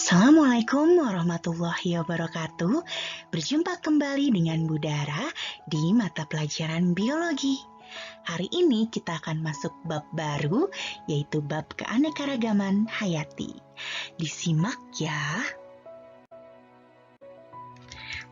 Assalamualaikum warahmatullahi wabarakatuh. Berjumpa kembali dengan Bu Dara di mata pelajaran biologi. Hari ini kita akan masuk bab baru, yaitu bab keanekaragaman hayati. Disimak ya.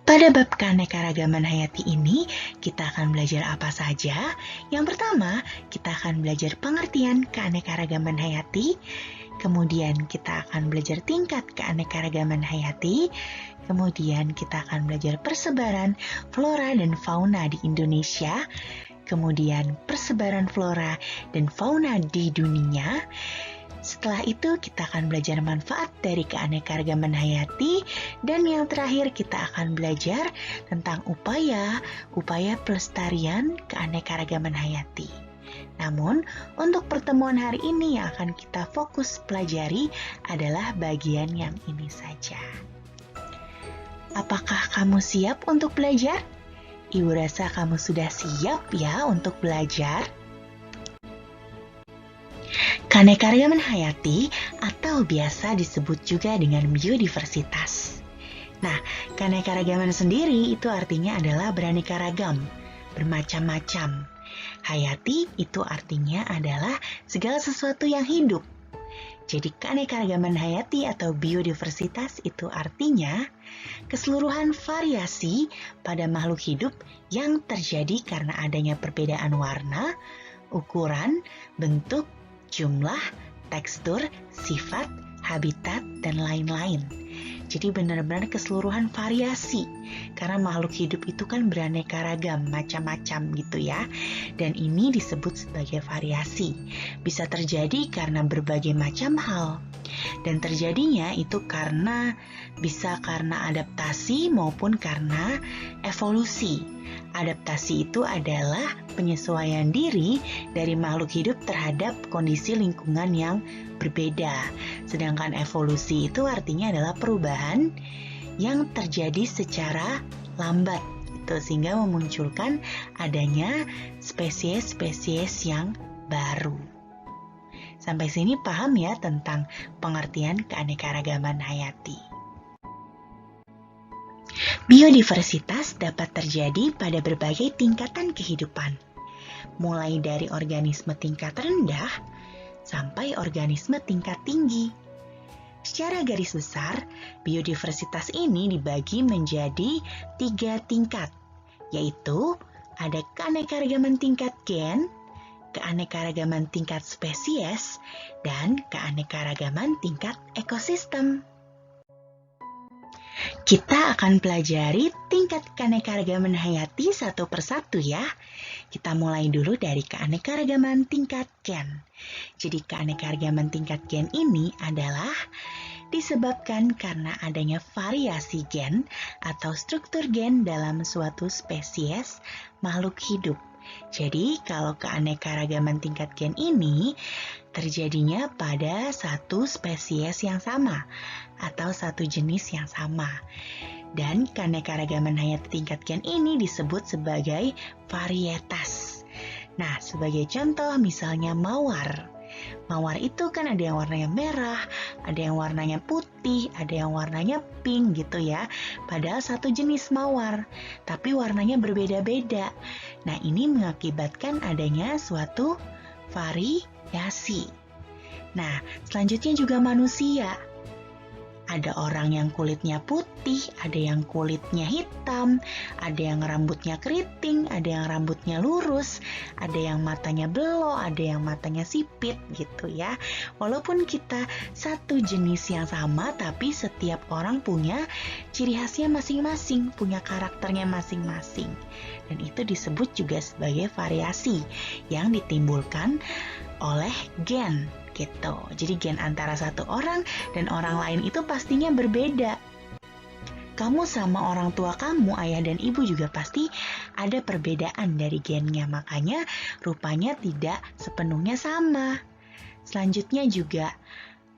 Pada bab keanekaragaman hayati ini, kita akan belajar apa saja? Yang pertama, kita akan belajar pengertian keanekaragaman hayati. Kemudian kita akan belajar tingkat keanekaragaman hayati. Kemudian kita akan belajar persebaran flora dan fauna di Indonesia. Kemudian persebaran flora dan fauna di dunia. Setelah itu kita akan belajar manfaat dari keanekaragaman hayati, dan yang terakhir kita akan belajar tentang upaya pelestarian keanekaragaman hayati. Namun, untuk pertemuan hari ini yang akan kita fokus pelajari adalah bagian yang ini saja. Apakah kamu siap untuk belajar? Ibu rasa kamu sudah siap ya untuk belajar. Keanekaragaman hayati atau biasa disebut juga dengan biodiversitas. Nah, keanekaragaman sendiri itu artinya adalah beraneka ragam, bermacam-macam. Hayati itu artinya adalah segala sesuatu yang hidup. Jadi keanekaragaman hayati atau biodiversitas itu artinya keseluruhan variasi pada makhluk hidup yang terjadi karena adanya perbedaan warna, ukuran, bentuk, jumlah, tekstur, sifat, habitat, dan lain-lain. Jadi benar-benar keseluruhan variasi, karena makhluk hidup itu kan beraneka ragam, macam-macam gitu ya. Dan ini disebut sebagai variasi. Bisa terjadi karena berbagai macam hal. Dan terjadinya itu bisa karena adaptasi maupun karena evolusi. Adaptasi itu adalah penyesuaian diri dari makhluk hidup terhadap kondisi lingkungan yang berbeda. Sedangkan evolusi itu artinya adalah perubahan yang terjadi secara lambat, sehingga memunculkan adanya spesies-spesies yang baru. Sampai sini paham ya tentang pengertian keanekaragaman hayati. Biodiversitas dapat terjadi pada berbagai tingkatan kehidupan, mulai dari organisme tingkat rendah sampai organisme tingkat tinggi. Secara garis besar, biodiversitas ini dibagi menjadi 3 tingkat, yaitu ada keanekaragaman tingkat gen, keanekaragaman tingkat spesies, dan keanekaragaman tingkat ekosistem. Kita akan pelajari tingkat keanekaragaman hayati satu persatu ya. Kita mulai dulu dari keanekaragaman tingkat gen. Jadi keanekaragaman tingkat gen ini adalah disebabkan karena adanya variasi gen atau struktur gen dalam suatu spesies makhluk hidup. Jadi kalau keanekaragaman tingkat gen ini terjadinya pada satu spesies yang sama atau satu jenis yang sama. Dan keanekaragaman hayati tingkat gen ini disebut sebagai varietas. Nah, sebagai contoh misalnya mawar. Mawar itu kan ada yang warnanya merah, ada yang warnanya putih, ada yang warnanya pink gitu ya. Padahal satu jenis mawar, tapi warnanya berbeda-beda. Nah, ini mengakibatkan adanya suatu variasi. Nah, selanjutnya juga manusia. Ada orang yang kulitnya putih, ada yang kulitnya hitam, ada yang rambutnya keriting, ada yang rambutnya lurus, ada yang matanya belok, ada yang matanya sipit gitu ya. Walaupun kita satu jenis yang sama, tapi setiap orang punya ciri khasnya masing-masing, punya karakternya masing-masing. Dan itu disebut juga sebagai variasi yang ditimbulkan oleh gen. Gitu. Jadi gen antara satu orang dan orang lain itu pastinya berbeda. Kamu sama orang tua kamu, ayah dan ibu juga pasti ada perbedaan dari gennya, makanya rupanya tidak sepenuhnya sama. Selanjutnya juga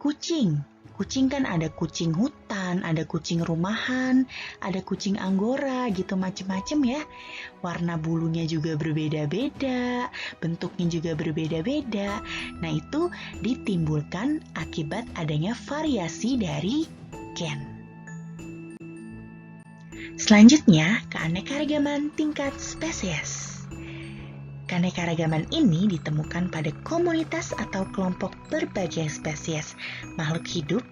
kucing. Kucing kan ada kucing hutan, ada kucing rumahan, ada kucing anggora gitu macem-macem ya. Warna bulunya juga berbeda-beda, bentuknya juga berbeda-beda. Nah itu ditimbulkan akibat adanya variasi dari gen. Selanjutnya, keanekaragaman tingkat spesies. Keanekaragaman ini ditemukan pada komunitas atau kelompok berbagai spesies makhluk hidup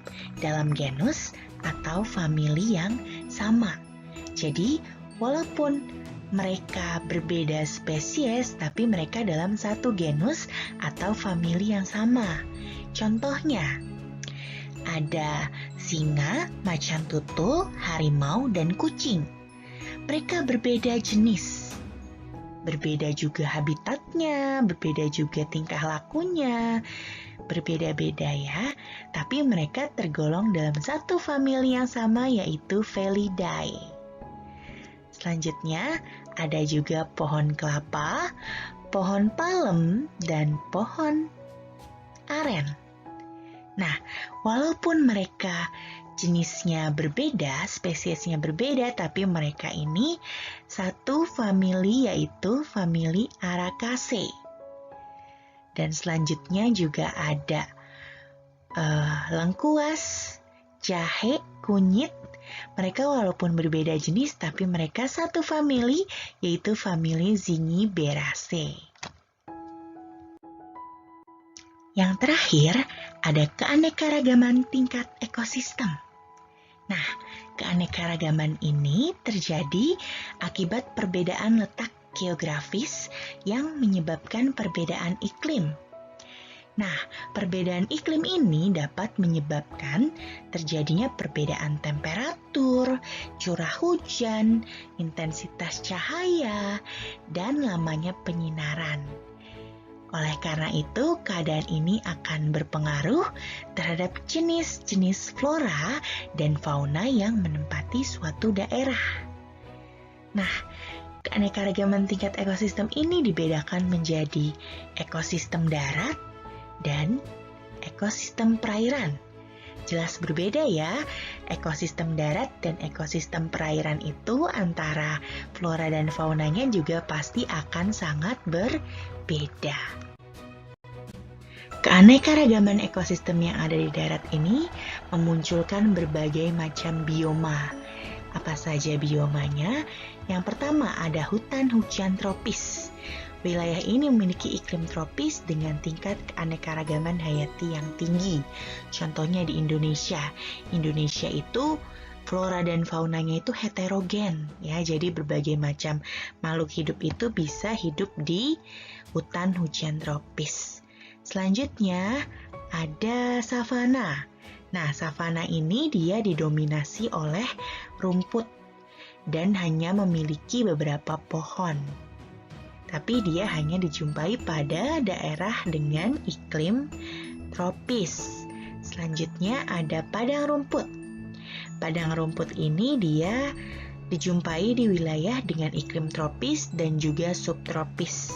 dalam genus atau famili yang sama. Jadi, walaupun mereka berbeda spesies, tapi mereka dalam satu genus atau famili yang sama. Contohnya, ada singa, macan tutul, harimau, dan kucing. Mereka berbeda jenis. Berbeda juga habitatnya, berbeda juga tingkah lakunya, berbeda-beda ya, tapi mereka tergolong dalam satu famili yang sama yaitu Felidae. Selanjutnya ada juga pohon kelapa, pohon palem, dan pohon aren. Nah, walaupun mereka jenisnya berbeda, spesiesnya berbeda, tapi mereka ini satu famili yaitu famili Araceae. Dan selanjutnya juga ada lengkuas, jahe, kunyit. Mereka walaupun berbeda jenis, tapi mereka satu famili yaitu famili Zingiberaceae. Yang terakhir, ada keanekaragaman tingkat ekosistem. Nah, keanekaragaman ini terjadi akibat perbedaan letak geografis yang menyebabkan perbedaan iklim. Nah, perbedaan iklim ini dapat menyebabkan terjadinya perbedaan temperatur, curah hujan, intensitas cahaya, dan lamanya penyinaran. Oleh karena itu, keadaan ini akan berpengaruh terhadap jenis-jenis flora dan fauna yang menempati suatu daerah. Nah, keanekaragaman tingkat ekosistem ini dibedakan menjadi ekosistem darat dan ekosistem perairan. Jelas berbeda ya, ekosistem darat dan ekosistem perairan itu antara flora dan faunanya juga pasti akan sangat berbeda. Keanekaragaman ekosistem yang ada di darat ini memunculkan berbagai macam bioma. Apa saja biomanya? Yang pertama ada hutan hujan tropis. Wilayah ini memiliki iklim tropis dengan tingkat keanekaragaman hayati yang tinggi. Contohnya di Indonesia. Indonesia itu flora dan faunanya itu heterogen ya. Jadi berbagai macam makhluk hidup itu bisa hidup di hutan hujan tropis. Selanjutnya ada savana. Nah, savana ini dia didominasi oleh rumput dan hanya memiliki beberapa pohon. Tapi dia hanya dijumpai pada daerah dengan iklim tropis. Selanjutnya ada padang rumput. Padang rumput ini dia dijumpai di wilayah dengan iklim tropis dan juga subtropis.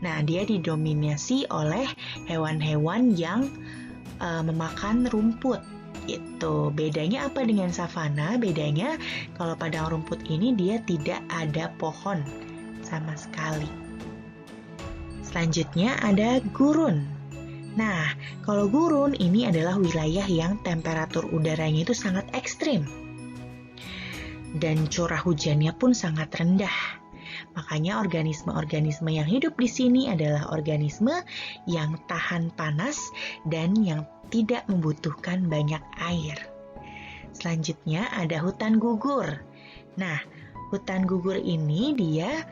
Nah, dia didominasi oleh hewan-hewan yang memakan rumput. Itu bedanya apa dengan savana? Bedanya kalau padang rumput ini dia tidak ada pohon sama sekali. Selanjutnya ada gurun. Nah, kalau gurun ini adalah wilayah yang temperatur udaranya itu sangat ekstrim dan curah hujannya pun sangat rendah. Makanya organisme-organisme yang hidup di sini adalah organisme yang tahan panas dan yang tidak membutuhkan banyak air. Selanjutnya ada hutan gugur. Nah, hutan gugur ini dia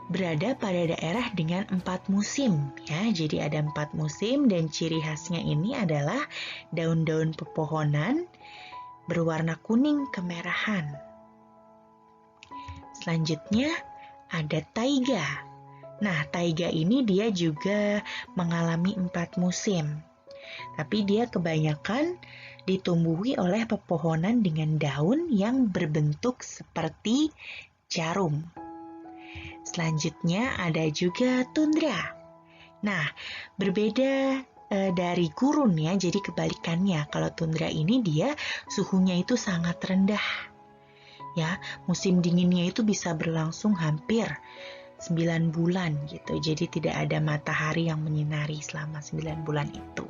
berada pada daerah dengan 4 musim ya. Jadi ada 4 musim dan ciri khasnya ini adalah daun-daun pepohonan berwarna kuning kemerahan. Selanjutnya ada taiga. Nah, taiga ini dia juga mengalami 4 musim. Tapi dia kebanyakan ditumbuhi oleh pepohonan dengan daun yang berbentuk seperti jarum. Selanjutnya ada juga tundra. Nah, berbeda dari gurun ya, jadi kebalikannya. Kalau tundra ini dia suhunya itu sangat rendah. Ya, musim dinginnya itu bisa berlangsung hampir 9 bulan gitu. Jadi tidak ada matahari yang menyinari selama 9 bulan itu.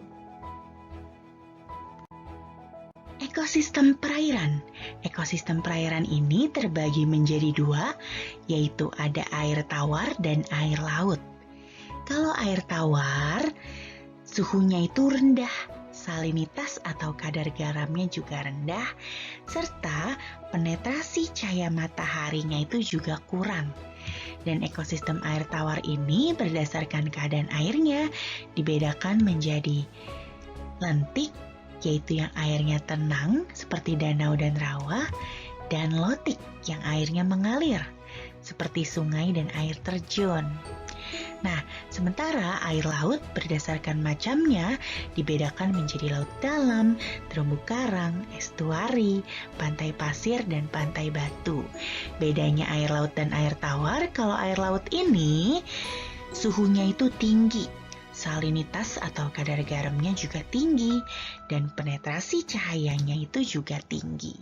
Ekosistem perairan. Ekosistem perairan ini terbagi menjadi dua, yaitu ada air tawar dan air laut. Kalau air tawar, suhunya itu rendah, salinitas atau kadar garamnya juga rendah, serta penetrasi cahaya mataharinya itu juga kurang. Dan ekosistem air tawar ini berdasarkan keadaan airnya dibedakan menjadi lentik, yaitu yang airnya tenang seperti danau dan rawa, dan lotik yang airnya mengalir seperti sungai dan air terjun. Nah, sementara air laut berdasarkan macamnya dibedakan menjadi laut dalam, terumbu karang, estuari, pantai pasir, dan pantai batu. Bedanya air laut dan air tawar, kalau air laut ini suhunya itu tinggi, salinitas atau kadar garamnya juga tinggi, dan penetrasi cahayanya itu juga tinggi.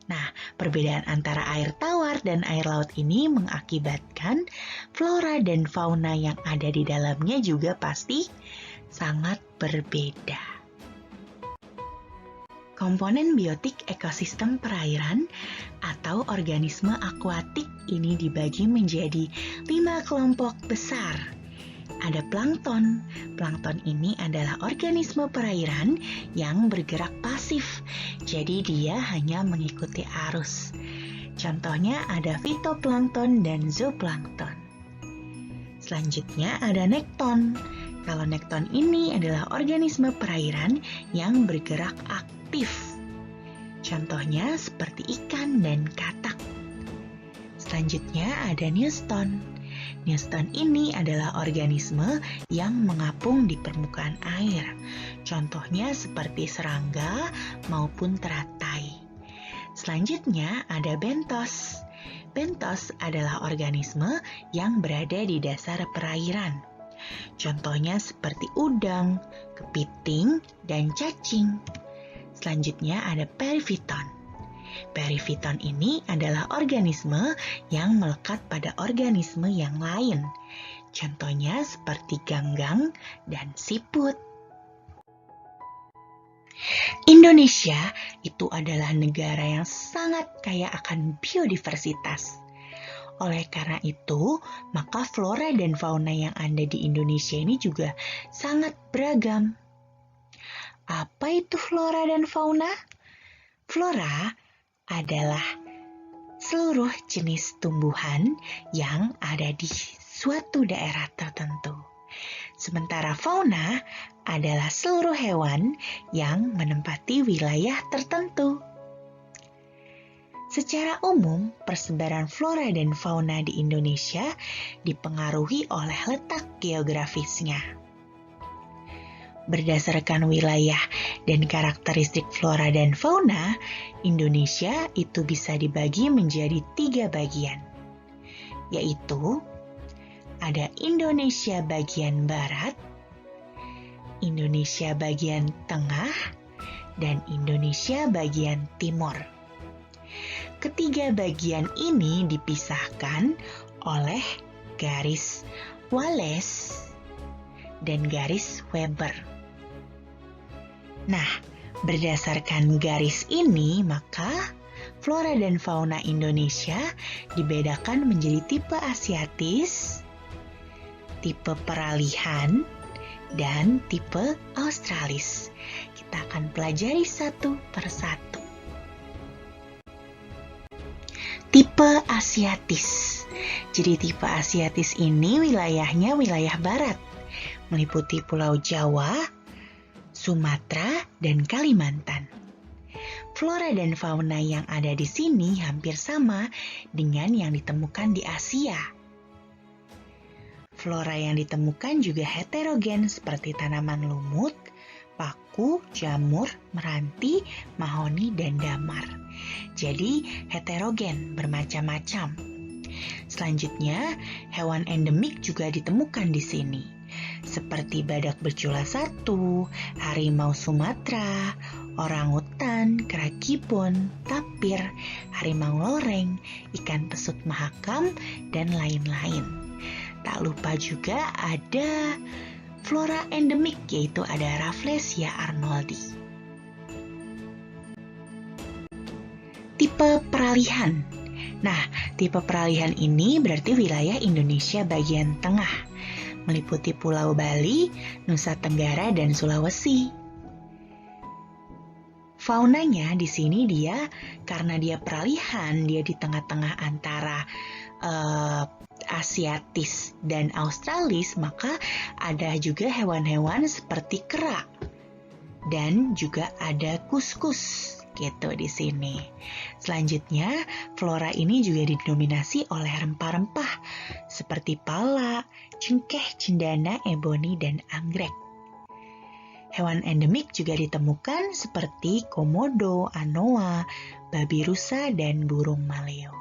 Nah, perbedaan antara air tawar dan air laut ini mengakibatkan flora dan fauna yang ada di dalamnya juga pasti sangat berbeda. Komponen biotik ekosistem perairan atau organisme akuatik ini dibagi menjadi 5 kelompok besar. Ada plankton. Plankton ini adalah organisme perairan yang bergerak pasif. Jadi dia hanya mengikuti arus. Contohnya ada fitoplankton dan zooplankton. Selanjutnya ada nekton. Kalau nekton ini adalah organisme perairan yang bergerak aktif. Contohnya seperti ikan dan katak. Selanjutnya ada neuston. Neuston ini adalah organisme yang mengapung di permukaan air. Contohnya seperti serangga maupun teratai. Selanjutnya ada bentos. Bentos adalah organisme yang berada di dasar perairan. Contohnya seperti udang, kepiting, dan cacing. Selanjutnya ada perifiton. Perifiton ini adalah organisme yang melekat pada organisme yang lain. Contohnya seperti ganggang dan siput. Indonesia itu adalah negara yang sangat kaya akan biodiversitas. Oleh karena itu, maka flora dan fauna yang ada di Indonesia ini juga sangat beragam. Apa itu flora dan fauna? Flora adalah seluruh jenis tumbuhan yang ada di suatu daerah tertentu. Sementara fauna adalah seluruh hewan yang menempati wilayah tertentu. Secara umum, persebaran flora dan fauna di Indonesia dipengaruhi oleh letak geografisnya. Berdasarkan wilayah dan karakteristik flora dan fauna, Indonesia itu bisa dibagi menjadi 3 bagian, yaitu ada Indonesia bagian barat, Indonesia bagian tengah, dan Indonesia bagian timur. Ketiga bagian ini dipisahkan oleh garis Wallace dan garis Weber. Nah, berdasarkan garis ini, maka flora dan fauna Indonesia dibedakan menjadi tipe asiatis, tipe peralihan, dan tipe australis. Kita akan pelajari satu persatu. Tipe asiatis. Jadi tipe asiatis ini wilayahnya wilayah barat, meliputi Pulau Jawa, Sumatera, dan Kalimantan. Flora dan fauna yang ada di sini hampir sama dengan yang ditemukan di Asia. Flora yang ditemukan juga heterogen seperti tanaman lumut, paku, jamur, meranti, mahoni, dan damar. Jadi heterogen, bermacam-macam. Selanjutnya, hewan endemik juga ditemukan di sini, seperti badak bercula 1, harimau Sumatera, orangutan, kera kibon, tapir, harimau loreng, ikan pesut mahakam, dan lain-lain. Tak lupa juga ada flora endemik, yaitu ada Rafflesia arnoldi. Tipe peralihan. Nah, tipe peralihan ini berarti wilayah Indonesia bagian tengah, meliputi Pulau Bali, Nusa Tenggara, dan Sulawesi. Faunanya di sini karena dia peralihan, dia di tengah-tengah antara Asiatis dan Australis, maka ada juga hewan-hewan seperti kera dan juga ada kuskus gitu di sini. Selanjutnya, flora ini juga didominasi oleh rempah-rempah seperti pala, cengkeh, cendana, eboni, dan anggrek. Hewan endemik juga ditemukan seperti komodo, anoa, babi rusa, dan burung maleo.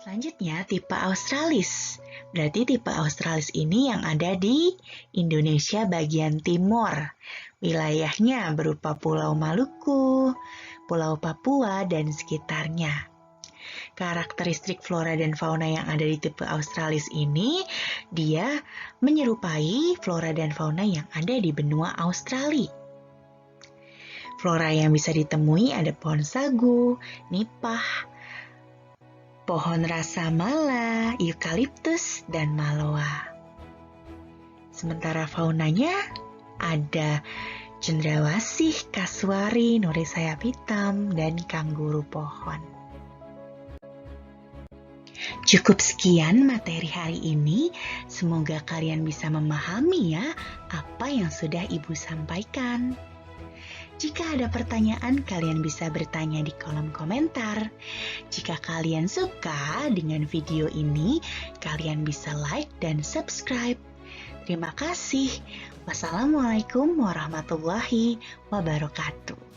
Selanjutnya, tipe Australis. Berarti tipe Australis ini yang ada di Indonesia bagian timur. Wilayahnya berupa Pulau Maluku, Pulau Papua, dan sekitarnya. Karakteristik flora dan fauna yang ada di tipe Australis ini, dia menyerupai flora dan fauna yang ada di benua Australia. Flora yang bisa ditemui ada pohon sagu, nipah, pohon rasa mala, eukaliptus, dan maloa. Sementara faunanya ada cendrawasih, kasuari, nuri sayap hitam, dan kangguru pohon. Cukup sekian materi hari ini. Semoga kalian bisa memahami ya apa yang sudah Ibu sampaikan. Jika ada pertanyaan, kalian bisa bertanya di kolom komentar. Jika kalian suka dengan video ini, kalian bisa like dan subscribe. Terima kasih. Wassalamualaikum warahmatullahi wabarakatuh.